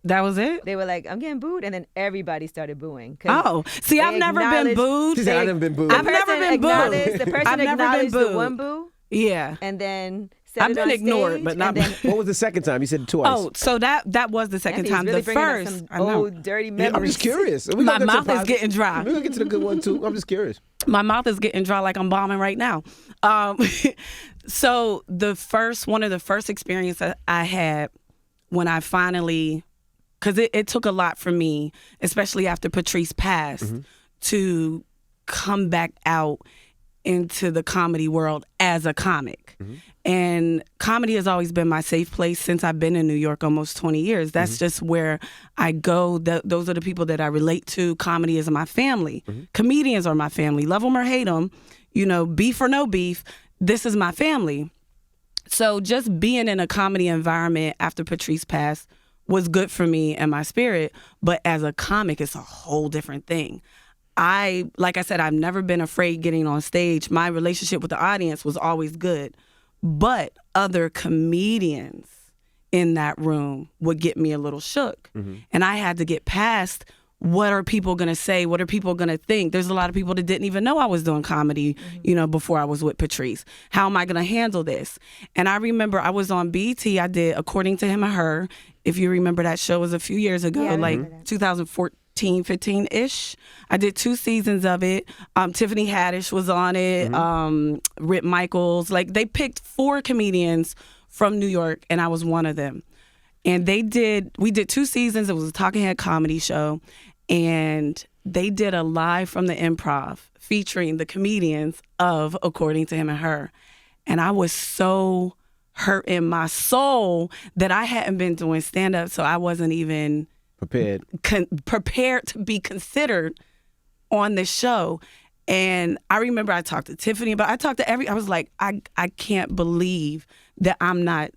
Speaker 3: That was it?
Speaker 4: They were like, "I'm getting booed," and then everybody started booing. 'Cause
Speaker 3: Oh, see,
Speaker 4: they
Speaker 3: I've never been
Speaker 4: acknowledged-
Speaker 3: booed.
Speaker 2: She said, I've never been booed.
Speaker 3: I've never been
Speaker 4: acknowledged-
Speaker 3: booed.
Speaker 4: The person
Speaker 3: I've never been
Speaker 4: acknowledged the
Speaker 3: booed.
Speaker 4: one boo,
Speaker 3: Yeah.
Speaker 4: and then said
Speaker 3: I've
Speaker 4: it
Speaker 3: been
Speaker 4: on
Speaker 3: ignored,
Speaker 4: stage,
Speaker 3: but not-
Speaker 4: and then
Speaker 2: What was the second time? You said it twice.
Speaker 3: Oh, so that was the second
Speaker 4: Anthony's
Speaker 3: time.
Speaker 4: really
Speaker 3: The
Speaker 4: bringing up
Speaker 3: first,
Speaker 4: some
Speaker 3: I know.
Speaker 4: old dirty
Speaker 2: Yeah,
Speaker 4: memories.
Speaker 2: I'm just curious. We
Speaker 3: My
Speaker 2: gonna get to the
Speaker 3: mouth is
Speaker 2: positive.
Speaker 3: getting dry.
Speaker 2: We're going to get to the good one, too. I'm just curious.
Speaker 3: My mouth is getting dry like I'm bombing right now. So one of the first experiences I had when I finally, because it took a lot for me, especially after Patrice passed, to come back out into the comedy world as a comic. And comedy has always been my safe place since I've been in New York almost 20 years. That's just where I go. Those are the people that I relate to. Comedy is my family. Comedians are my family. Love them or hate them, beef or no beef, this is my family. So just being in a comedy environment after Patrice passed was good for me and my spirit. But as a comic, it's a whole different thing. Like I said, I've never been afraid getting on stage. My relationship with the audience was always good. But other comedians in that room would get me a little shook. And I had to get past, what are people going to say? What are people going to think? There's a lot of people that didn't even know I was doing comedy, before I was with Patrice. How am I going to handle this? And I remember I was on BET. I did According to Him or Her. If you remember, that show was a few years ago,
Speaker 4: Yeah, I
Speaker 3: like
Speaker 4: remember that.
Speaker 3: 2014, 15-ish. I did 2 seasons of it. Tiffany Haddish was on it. Rip Michaels. Like, they picked 4 comedians from New York, and I was one of them. And we did 2 seasons. It was a talking head comedy show. And they did a live from the Improv featuring the comedians of According to Him and Her. And I was so hurt in my soul that I hadn't been doing stand-up, so I wasn't even
Speaker 2: Prepared.
Speaker 3: prepared to be considered on this show. And I remember I talked to Tiffany, but I talked to I was like, I can't believe that I'm not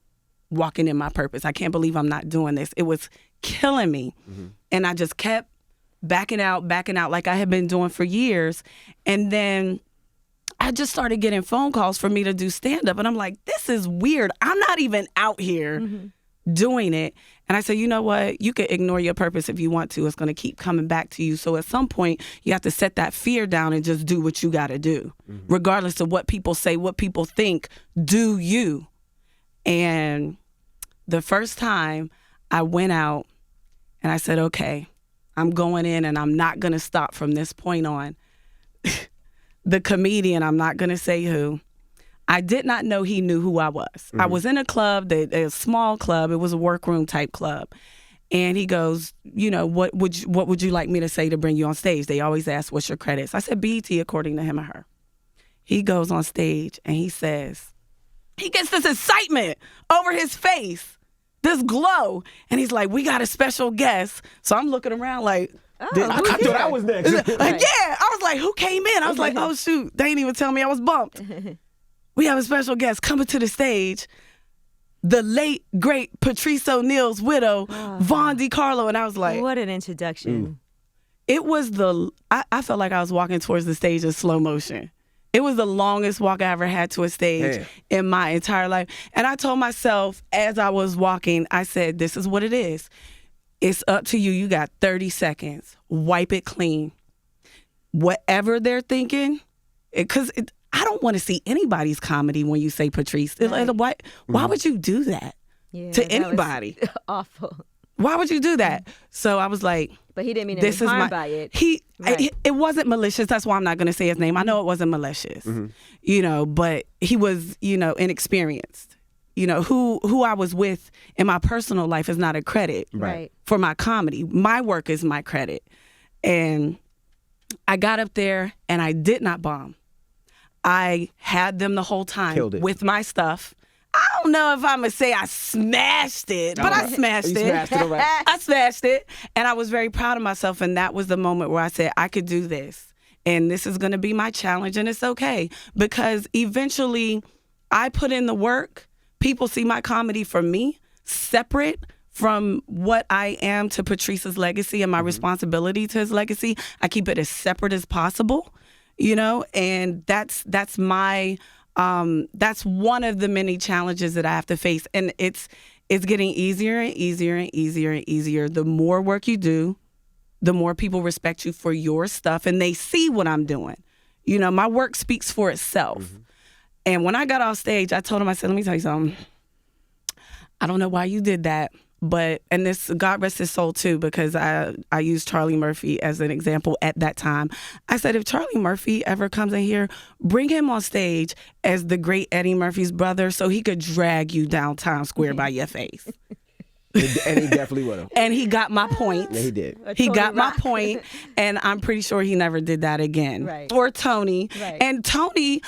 Speaker 3: walking in my purpose. I can't believe I'm not doing this. It was killing me. And I just kept backing out like I had been doing for years. And then I just started getting phone calls for me to do stand-up. And I'm like, this is weird. I'm not even out here doing it. And I said, you know what? You can ignore your purpose if you want to. It's going to keep coming back to you. So at some point, you have to set that fear down and just do what you got to do. Regardless of what people say, what people think, do you. And the first time I went out and I said, okay, I'm going in and I'm not going to stop from this point on. The comedian, I'm not going to say who, I did not know he knew who I was. Mm-hmm. I was in a club, a small club. It was a workroom type club. And he goes, you know, what would you like me to say to bring you on stage? They always ask, what's your credits? I said, BET according to him or her. He goes on stage and he says, he gets this excitement over his face, this glow. And he's like, we got a special guest. So I'm looking around like,
Speaker 2: I thought I was next.
Speaker 3: like, yeah. I was like, who came in? I was like, oh, shoot. They didn't even tell me I was bumped. We have a special guest coming to the stage. The late, great Patrice O'Neal's widow, Von Decarlo. And I was like,
Speaker 4: what an introduction.
Speaker 3: It was I felt like I was walking towards the stage in slow motion. It was the longest walk I ever had to a stage in my entire life. And I told myself as I was walking, I said, this is what it is. It's up to you. You got 30 seconds. Wipe it clean. Whatever they're thinking, because I don't want to see anybody's comedy when you say Patrice.
Speaker 4: Right.
Speaker 3: Why would you do that to anybody?
Speaker 4: Awful.
Speaker 3: Why would you do that? So I was like,
Speaker 4: but he didn't mean to be harmed by it.
Speaker 3: It wasn't malicious. That's why I'm not going to say his name. I know it wasn't malicious, you know, but he was, you know, inexperienced. You know, who I was with in my personal life is not a credit for my comedy. My work is my credit. And I got up there and I did not bomb. I had them the whole time with my stuff. I don't know if I'm going to say I smashed it, but I smashed it.
Speaker 2: Smashed it, all right.
Speaker 3: I smashed it. And I was very proud of myself. And that was the moment where I said, I could do this. And this is going to be my challenge. And it's okay. Because eventually I put in the work. People see my comedy for me, separate from what I am to Patrice's legacy and my responsibility to his legacy. I keep it as separate as possible, you know, and that's my that's one of the many challenges that I have to face. And it's getting easier and easier and easier and easier. The more work you do, the more people respect you for your stuff and they see what I'm doing. You know, my work speaks for itself. And when I got off stage, I told him, I said, let me tell you something. I don't know why you did that, but, and this, God rest his soul too, because I used Charlie Murphy as an example at that time. I said, if Charlie Murphy ever comes in here, bring him on stage as the great Eddie Murphy's brother so he could drag you down Times Square by your face.
Speaker 2: And he definitely would have.
Speaker 3: And he got my point.
Speaker 2: Yeah, he did.
Speaker 3: He got my point, and I'm pretty sure he never did that again.
Speaker 4: Right.
Speaker 3: Or Tony.
Speaker 4: Right.
Speaker 3: And Tony...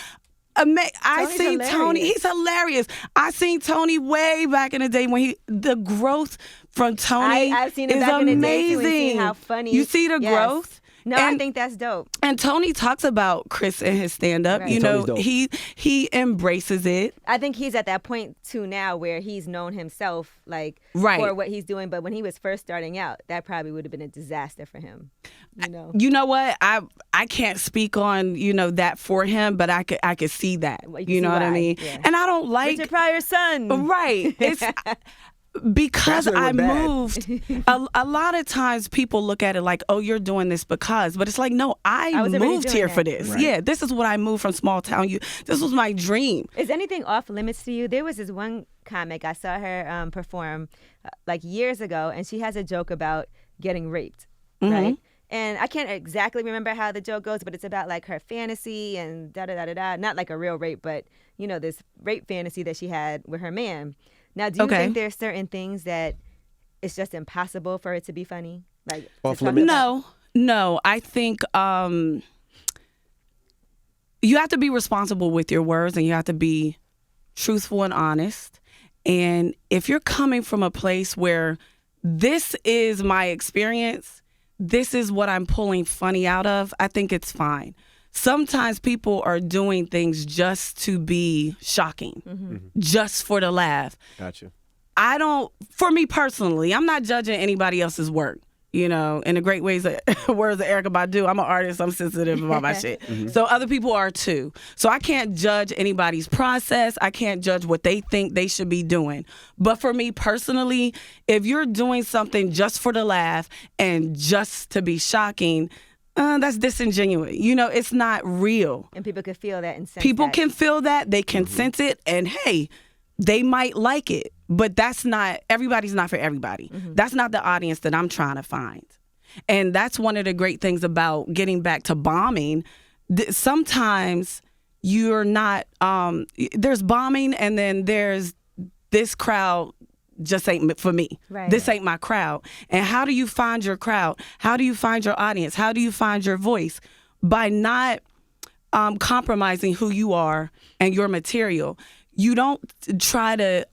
Speaker 3: I seen
Speaker 4: hilarious.
Speaker 3: Tony. He's hilarious. I seen Tony way back in the day when the growth from Tony
Speaker 4: I've seen it
Speaker 3: is
Speaker 4: back
Speaker 3: amazing.
Speaker 4: in the day too, and seen how funny.
Speaker 3: You see the growth?
Speaker 4: No, I think that's dope.
Speaker 3: And Tony talks about Chris in his stand-up.
Speaker 4: Right.
Speaker 3: You know,
Speaker 2: Tony's dope.
Speaker 3: he embraces it.
Speaker 4: I think he's at that point too now where he's known himself like
Speaker 3: Right.
Speaker 4: for what he's doing. But when he was first starting out, that probably would have been a disaster for him. You know.
Speaker 3: You know what? I can't speak on, you know, that for him, but I could see that.
Speaker 4: Well, you
Speaker 3: you
Speaker 4: can
Speaker 3: know
Speaker 4: see
Speaker 3: what I
Speaker 4: why.
Speaker 3: mean?
Speaker 4: Yeah.
Speaker 3: And I don't like
Speaker 4: Richard Pryor's son.
Speaker 3: Right. It's because
Speaker 2: That's where it
Speaker 3: I
Speaker 2: went bad.
Speaker 3: moved. A lot of times people look at it like, oh, you're doing this because. But it's like, no, I
Speaker 4: was already
Speaker 3: moved
Speaker 4: doing
Speaker 3: here
Speaker 4: that.
Speaker 3: for this.
Speaker 2: Right.
Speaker 3: Yeah, this is what I moved from small town. This was my dream.
Speaker 4: Is anything off limits to you? There was this one comic, I saw her perform like years ago, and she has a joke about getting raped, right? And I can't exactly remember how the joke goes, but it's about like her fantasy and da-da-da-da-da. Not like a real rape, but, you know, this rape fantasy that she had with her man. Now, do you think there's certain things that it's just impossible for it to be funny? Like
Speaker 2: Off
Speaker 4: to talk
Speaker 2: limits?
Speaker 4: about?
Speaker 3: No. I think you have to be responsible with your words and you have to be truthful and honest. And if you're coming from a place where this is my experience, this is what I'm pulling funny out of, I think it's fine. Sometimes people are doing things just to be shocking, just for the laugh.
Speaker 2: Gotcha.
Speaker 3: For me personally, I'm not judging anybody else's work. You know, in the great words of Erykah Badu, I'm an artist, I'm sensitive about my shit. So other people are too. So I can't judge anybody's process. I can't judge what they think they should be doing. But for me personally, if you're doing something just for the laugh and just to be shocking, that's disingenuous. You know, it's not real.
Speaker 4: And people can feel that and sense
Speaker 3: People
Speaker 4: that.
Speaker 3: can feel that. They can sense it. And hey, they might like it, but everybody's not for everybody. That's not the audience that I'm trying to find. And that's one of the great things about getting back to bombing. Sometimes you're not, there's bombing and then there's this crowd just ain't for me.
Speaker 4: Right.
Speaker 3: This ain't my crowd. And how do you find your crowd? How do you find your audience? How do you find your voice? By not compromising who you are and your material. You don't try to,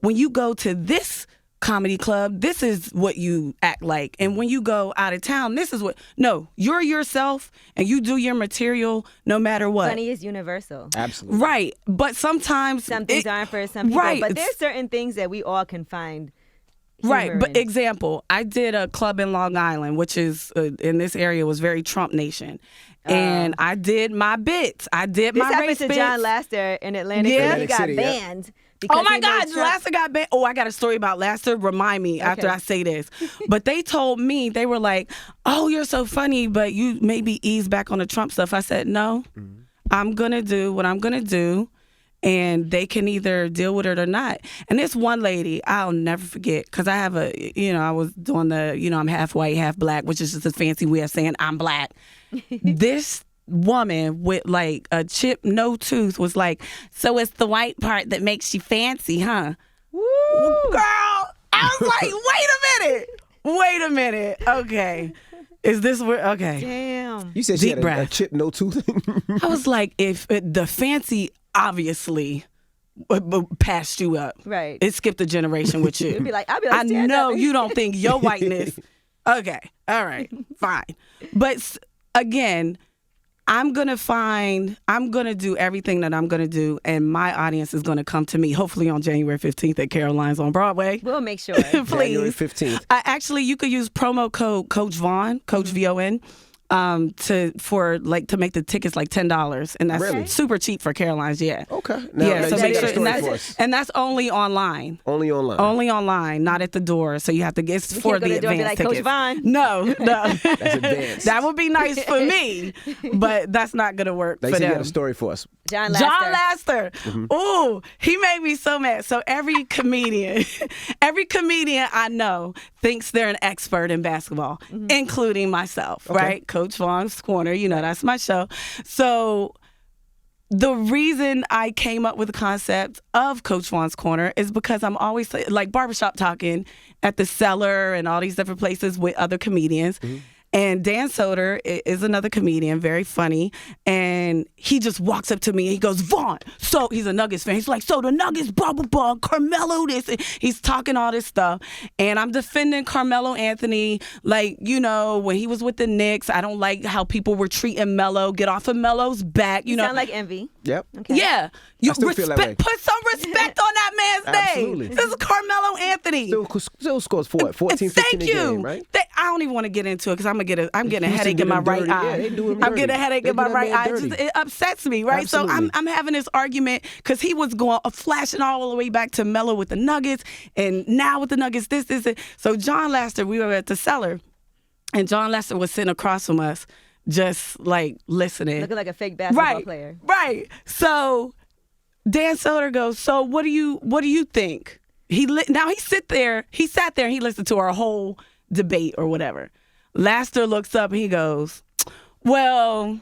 Speaker 3: when you go to this comedy club, this is what you act like. And when you go out of town, this is what, no, you're yourself and you do your material no matter what.
Speaker 4: Funny is universal.
Speaker 2: Absolutely.
Speaker 3: Right. But sometimes
Speaker 4: Some things aren't for some people.
Speaker 3: Right.
Speaker 4: But there's certain things that we all can find.
Speaker 3: Right, but example, I did a club in Long Island, which is in this area was very Trump Nation, and I did my bits. I did my race bits.
Speaker 4: This happened to John Laster in Atlanta.
Speaker 3: Yeah.
Speaker 4: He got
Speaker 2: City,
Speaker 4: banned.
Speaker 3: Oh my God, Laster got banned. Oh, I got a story about Laster. Remind me after I say this. But they told me, they were like, "Oh, you're so funny, but you maybe ease back on the Trump stuff." I said, "No, I'm gonna do what I'm gonna do." And they can either deal with it or not. And this one lady, I'll never forget, because I have I was doing I'm half white, half black, which is just a fancy way of saying I'm black. This woman with like a chipped no tooth was like, "So it's the white part that makes you fancy, huh?" Woo! Girl, I was like, wait a minute. Okay. Is this where, okay.
Speaker 4: Damn.
Speaker 2: You said she had a chip, no tooth?
Speaker 3: I was like, if the fancy obviously passed you up.
Speaker 4: Right.
Speaker 3: It skipped a generation with you.
Speaker 4: I'd be like,
Speaker 3: I
Speaker 4: stand
Speaker 3: know
Speaker 4: up.
Speaker 3: you don't think your whiteness. Okay. All right. Fine. But again, I'm going to do everything that I'm going to do, and my audience is going to come to me, hopefully on January 15th at Caroline's on Broadway.
Speaker 4: We'll make sure.
Speaker 3: Please.
Speaker 2: January 15th.
Speaker 3: Actually, you could use promo code Coach Vaughn, Coach VON, to make the tickets like $10, and that's
Speaker 2: Really?
Speaker 3: super cheap for Caroline's. Yeah.
Speaker 2: Okay.
Speaker 3: So make sure,
Speaker 2: and
Speaker 3: and that's only online.
Speaker 2: Only online.
Speaker 3: Only online, not at the door. So you have to get for the advance
Speaker 4: like
Speaker 3: tickets.
Speaker 4: Coach Vaughn.
Speaker 3: No.
Speaker 2: That's advanced.
Speaker 3: That would be nice for me, but that's not gonna work
Speaker 2: They
Speaker 3: for
Speaker 2: said you
Speaker 3: them.
Speaker 2: had a story for us.
Speaker 4: John Laster.
Speaker 3: Ooh, he made me so mad. So every comedian I know thinks they're an expert in basketball, including myself, right? Coach Vaughn's Corner, that's my show. So the reason I came up with the concept of Coach Vaughn's Corner is because I'm always like barbershop talking at the Cellar and all these different places with other comedians. And Dan Soder is another comedian, very funny. And he just walks up to me and he goes, "Vaughn." So he's a Nuggets fan. He's like, "So the Nuggets, blah, blah, blah, Carmelo this." And he's talking all this stuff. And I'm defending Carmelo Anthony. Like, when he was with the Knicks, I don't like how people were treating Melo. Get off of Melo's back.
Speaker 4: You sound like Envy.
Speaker 2: Yep.
Speaker 4: Okay.
Speaker 3: Yeah.
Speaker 2: I still feel that way.
Speaker 3: Put some respect on that man's
Speaker 2: Absolutely.
Speaker 3: name. This is Carmelo Anthony.
Speaker 2: Still scores 14, 15
Speaker 3: Thank
Speaker 2: a
Speaker 3: you.
Speaker 2: game, right?
Speaker 3: I don't even want to get into it because I'm getting a
Speaker 2: Houston
Speaker 3: headache in
Speaker 2: did
Speaker 3: my
Speaker 2: him
Speaker 3: right
Speaker 2: dirty.
Speaker 3: eye.
Speaker 2: Yeah, they do him
Speaker 3: I'm
Speaker 2: dirty.
Speaker 3: getting a headache
Speaker 2: They
Speaker 3: in
Speaker 2: do
Speaker 3: my
Speaker 2: that
Speaker 3: right
Speaker 2: man
Speaker 3: eye.
Speaker 2: dirty.
Speaker 3: It upsets me, right?
Speaker 2: Absolutely.
Speaker 3: So I'm having this argument because he was going flashing all the way back to Melo with the Nuggets, and now with the Nuggets, this. So John Laster, we were at the Cellar, and John Laster was sitting across from us, just like listening,
Speaker 4: Looking like a fake basketball player.
Speaker 3: Right. So Dan Soder goes, "So what do you think?" Now he sat there and he listened to our whole debate or whatever. Laster looks up and he goes, "Well,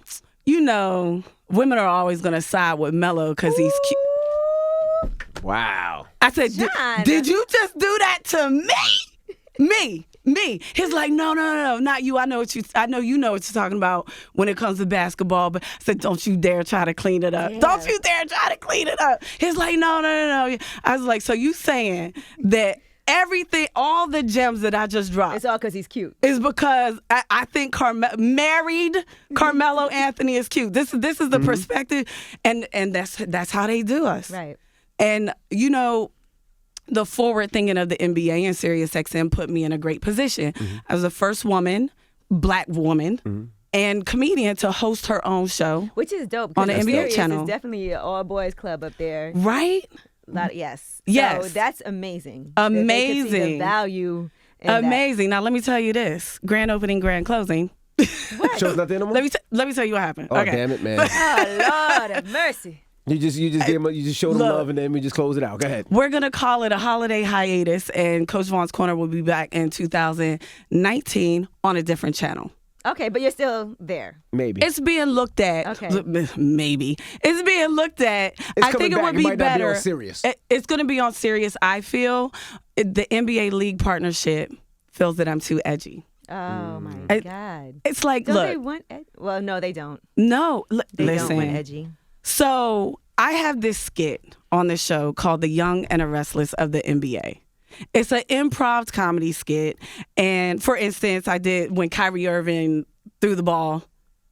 Speaker 3: women are always going to side with Melo because he's cute."
Speaker 2: Wow.
Speaker 3: I said,
Speaker 4: John.
Speaker 3: Did you just do that to me? Me. He's like, no, not you. I know you know what you're talking about when it comes to basketball. But I said, don't you dare try to clean it up.
Speaker 4: Yeah.
Speaker 3: Don't you dare try to clean it up. He's like, no. I was like, so you saying that everything, all the gems that I just dropped,
Speaker 4: It's all because he's cute.
Speaker 3: is because I think married Carmelo Anthony is cute. This is the perspective, and that's how they do us.
Speaker 4: Right.
Speaker 3: And the forward thinking of the NBA and SiriusXM put me in a great position. I was the first black woman, and comedian to host her own show.
Speaker 4: Which is dope.
Speaker 3: On the NBA
Speaker 4: Sirius
Speaker 3: channel.
Speaker 4: is definitely an all boys club up there.
Speaker 3: Right?
Speaker 4: Yes.
Speaker 3: Yes.
Speaker 4: So that's amazing. That they can see
Speaker 3: Amazing.
Speaker 4: the value in that.
Speaker 3: Amazing. Now let me tell you this: grand opening, grand closing.
Speaker 2: Show's not there no more?
Speaker 3: Let me tell you what happened.
Speaker 2: Oh,
Speaker 3: okay.
Speaker 2: damn it, man.
Speaker 4: Oh, Lord have mercy.
Speaker 2: You just showed them love, and then we just close it out. Go ahead.
Speaker 3: We're going to call it a holiday hiatus, and Coach Vaughn's Corner will be back in 2019 on a different channel.
Speaker 4: Okay, but you're still there.
Speaker 2: Maybe.
Speaker 3: It's being looked at.
Speaker 4: Okay.
Speaker 3: Maybe. It's being looked at. I think it would be better.
Speaker 2: Not be on Sirius.
Speaker 3: It's going to be on Sirius. I feel the NBA League partnership feels that I'm too edgy.
Speaker 4: Oh, my God.
Speaker 3: It's like,
Speaker 4: don't
Speaker 3: look.
Speaker 4: They want well, no, they don't.
Speaker 3: No.
Speaker 4: They
Speaker 3: listen.
Speaker 4: don't want edgy.
Speaker 3: So I have this skit on the show called The Young and the Restless of the NBA. It's an improv comedy skit. And for instance, I did when Kyrie Irving threw the ball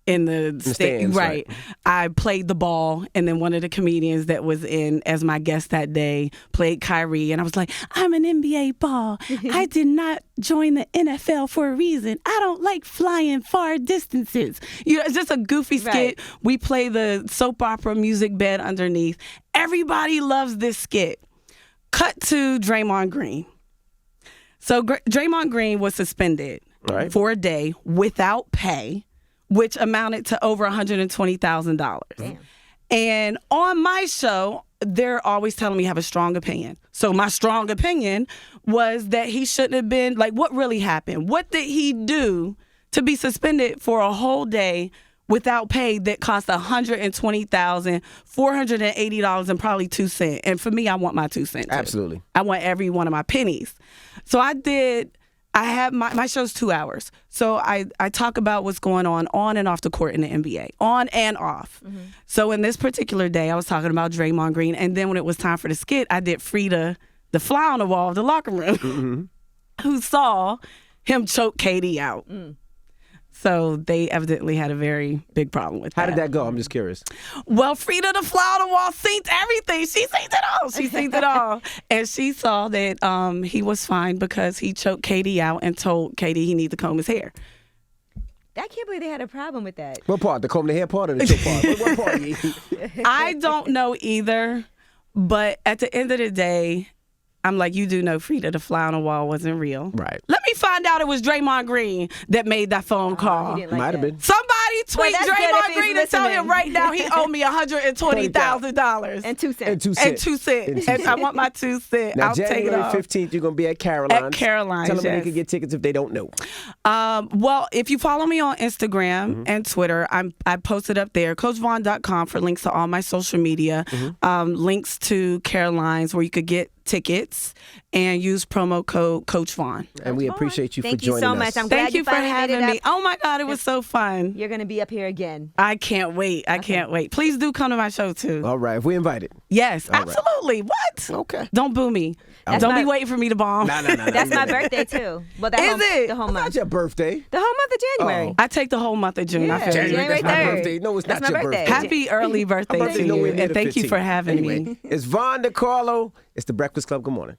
Speaker 3: in the
Speaker 2: stands, right.
Speaker 3: I played the ball, and then one of the comedians that was in as my guest that day played Kyrie, and I was like, I'm an NBA ball. I did not join the NFL for a reason. I don't like flying far distances. You know, it's just a goofy skit.
Speaker 4: Right.
Speaker 3: We play the soap opera music bed underneath. Everybody loves this skit. Cut to Draymond Green. So Draymond Green was suspended for a day without pay, which amounted to over $120,000. And on my show, they're always telling me I have a strong opinion. So my strong opinion was that he shouldn't have been, like, what really happened? What did he do to be suspended for a whole day without pay that cost $120,480 and probably 2 cents? And for me, I want my 2 cents.
Speaker 2: Absolutely.
Speaker 3: I want every one of my pennies. So I have my show's 2 hours. So I talk about what's going on and off the court in the NBA, on and off. Mm-hmm. So in this particular day, I was talking about Draymond Green. And then when it was time for the skit, I did Frida, the fly on the wall of the locker room, who saw him choke KD out. So they evidently had a very big problem with that.
Speaker 2: How did that go? I'm just curious.
Speaker 3: Well, Frida the fly on the wall synced everything. She synced it all. And she saw that he was fine because he choked Katie out and told Katie he needed to comb his hair.
Speaker 4: I can't believe they had a problem with that.
Speaker 2: What part? The comb the hair part or the choke part? What part?
Speaker 3: I don't know either. But at the end of the day, I'm like, you do know Frida the fly on the wall wasn't real.
Speaker 2: Right.
Speaker 3: Let me find out it was Draymond Green that made that phone call.
Speaker 2: Might have been.
Speaker 3: Somebody tweet Draymond Green and tell him right now he owed me $120,000.
Speaker 4: And 2 cents.
Speaker 3: And 2 cents. And I want my 2 cents.
Speaker 2: Now,
Speaker 3: I'll take it
Speaker 2: January
Speaker 3: off.
Speaker 2: 15th, you're going to be at Caroline's.
Speaker 3: At Caroline's,
Speaker 2: Tell them where they
Speaker 3: yes.
Speaker 2: can get tickets if they don't know.
Speaker 3: Well, if you follow me on Instagram and Twitter, I posted up there, CoachVaughn.com for links to all my social media, links to Caroline's where you could get tickets and use promo code Coach Vaughn.
Speaker 2: And we appreciate you for
Speaker 4: Thank
Speaker 2: joining
Speaker 4: you so
Speaker 2: us.
Speaker 4: much. I'm glad
Speaker 3: Thank you for having me. Oh my God, it was so fun.
Speaker 4: You're going to be up here again.
Speaker 3: I can't wait. I can't wait. Please do come to my show too.
Speaker 2: All right, if we invited.
Speaker 3: Yes,
Speaker 2: All right.
Speaker 3: Absolutely. What?
Speaker 2: Okay.
Speaker 3: Don't boo me. Don't be waiting for me to bomb.
Speaker 2: No.
Speaker 4: That's my birthday too. Well,
Speaker 3: Is it?
Speaker 4: The whole
Speaker 2: It's not
Speaker 4: month.
Speaker 2: your birthday.
Speaker 4: The whole month of January.
Speaker 3: I take the whole month of June. I feel you.
Speaker 4: January
Speaker 2: That's my
Speaker 4: 3rd.
Speaker 2: birthday. No, it's
Speaker 4: That's
Speaker 2: not
Speaker 4: my
Speaker 2: your
Speaker 4: birthday.
Speaker 2: birthday.
Speaker 3: Happy early birthday
Speaker 2: birthday's
Speaker 3: to
Speaker 2: nowhere
Speaker 3: you.
Speaker 2: near
Speaker 3: And
Speaker 2: the
Speaker 3: thank you
Speaker 2: 15th.
Speaker 3: for having
Speaker 2: Anyway,
Speaker 3: me.
Speaker 2: it's Vaughn Decarlo. It's the Breakfast Club. Good morning.